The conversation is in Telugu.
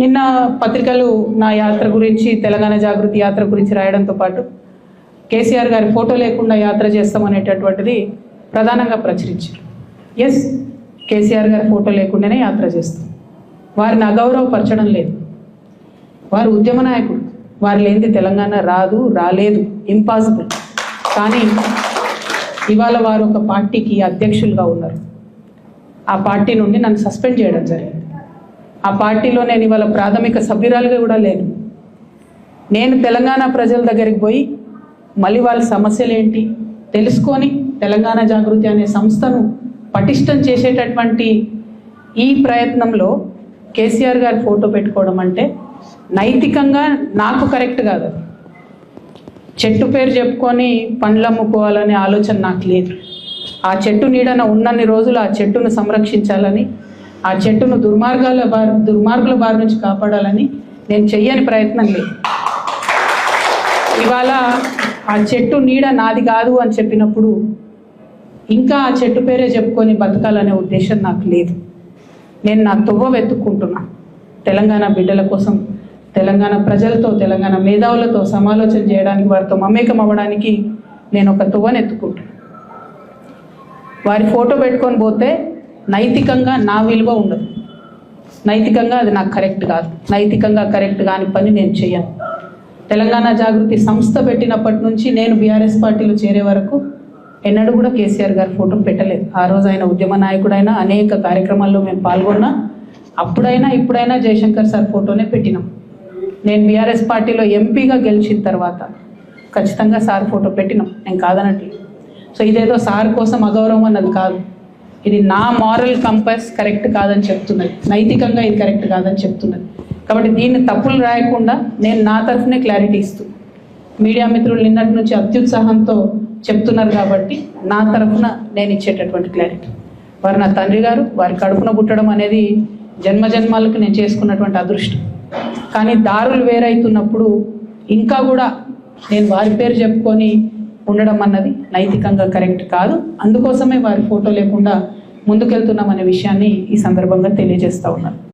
నిన్న పత్రికలు నా యాత్ర గురించి తెలంగాణ జాగృతి యాత్ర గురించి రాయడంతో పాటు కేసీఆర్ గారి ఫోటో లేకుండా యాత్ర చేస్తామనేటటువంటిది ప్రధానంగా ప్రచురించారు. ఎస్, కేసీఆర్ గారి ఫోటో లేకుండానే యాత్ర చేస్తాం. వారిని అగౌరవపరచడం లేదు. వారు ఉద్యమ నాయకుడు. వారు లేనిది తెలంగాణ రాదు, రాలేదు, ఇంపాసిబుల్. కానీ ఇవాళ వారు ఒక పార్టీకి అధ్యక్షులుగా ఉన్నారు. ఆ పార్టీ నుండి నన్ను సస్పెండ్ చేయడం జరిగింది. ఆ పార్టీలో నేను ఇవాళ ప్రాథమిక సభ్యురాలుగా కూడా లేను. నేను తెలంగాణ ప్రజల దగ్గరికి పోయి మళ్ళీ వాళ్ళ సమస్యలు ఏంటి తెలుసుకొని తెలంగాణ జాగృతి అనే సంస్థను పటిష్టం చేసేటటువంటి ఈ ప్రయత్నంలో కేసీఆర్ గారి ఫోటో పెట్టుకోవడం అంటే నైతికంగా నాకు కరెక్ట్ కాదు. చెట్టు పేరు చెప్పుకొని పండ్లు అమ్ముకోవాలనే ఆలోచన నాకు లేదు. ఆ చెట్టు నీడన ఉన్నన్ని రోజులు ఆ చెట్టును సంరక్షించాలని, ఆ చెట్టును దుర్మార్గుల బారి నుంచి కాపాడాలని నేను చెయ్యని ప్రయత్నం లేదు. ఇవాళ ఆ చెట్టు నీడ నాది కాదు అని చెప్పినప్పుడు ఇంకా ఆ చెట్టు పేరే చెప్పుకొని బతకాలనే ఉద్దేశం నాకు లేదు. నేను నా తొవ్వ వెతుక్కుంటున్నా. తెలంగాణ బిడ్డల కోసం, తెలంగాణ ప్రజలతో, తెలంగాణ మేధావులతో సమాలోచన చేయడానికి, వారితో మమేకం అవ్వడానికి నేను ఒక తొవ్వను ఎత్తుకుంటున్నా. వారి ఫోటో పెట్టుకొని పోతే నైతికంగా నా విలువ ఉండదు. నైతికంగా అది నాకు కరెక్ట్ కాదు. నైతికంగా కరెక్ట్ కాని పని నేను చేయను. తెలంగాణ జాగృతి సంస్థ పెట్టినప్పటి నుంచి నేను బీఆర్ఎస్ పార్టీలో చేరే వరకు ఎన్నడూ కూడా కేసీఆర్ గారి ఫోటో పెట్టలేదు. ఆ రోజు ఆయన ఉద్యమ నాయకుడైనా అనేక కార్యక్రమాల్లో మేము పాల్గొన్నా. అప్పుడైనా ఇప్పుడైనా జయశంకర్ సార్ ఫోటోనే పెట్టినాం. నేను బీఆర్ఎస్ పార్టీలో ఎంపీగా గెలిచిన తర్వాత ఖచ్చితంగా సార్ ఫోటో పెట్టినాం. నేను కాదనట్లేదు. సో ఇదేదో సార్ కోసం అగౌరవం అన్నది కాదు. ఇది నా మారల్ కంపాస్ కరెక్ట్ కాదని చెప్తున్నది. నైతికంగా ఇది కరెక్ట్ కాదని చెప్తున్నది. కాబట్టి దీన్ని తప్పులు రాయకుండా నేను నా తరఫునే క్లారిటీ ఇస్తూ, మీడియా మిత్రులు నిన్నటి నుంచి అత్యుత్సాహంతో చెప్తున్నారు కాబట్టి నా తరఫున నేను ఇచ్చేటటువంటి క్లారిటీ. వారు నా తండ్రి గారు. వారి కడుపున పుట్టడం అనేది జన్మజన్మాలకు నేను చేసుకున్నటువంటి అదృష్టం. కానీ దారులు వేరైతున్నప్పుడు ఇంకా కూడా నేను వారి పేరు చెప్పుకొని ఉండడం అన్నది నైతికంగా కరెక్ట్ కాదు. అందుకోసమే వారి ఫోటో లేకుండా ముందుకెళ్తున్నామనే విషయాన్ని ఈ సందర్భంగా తెలియజేస్తూ ఉన్నాను.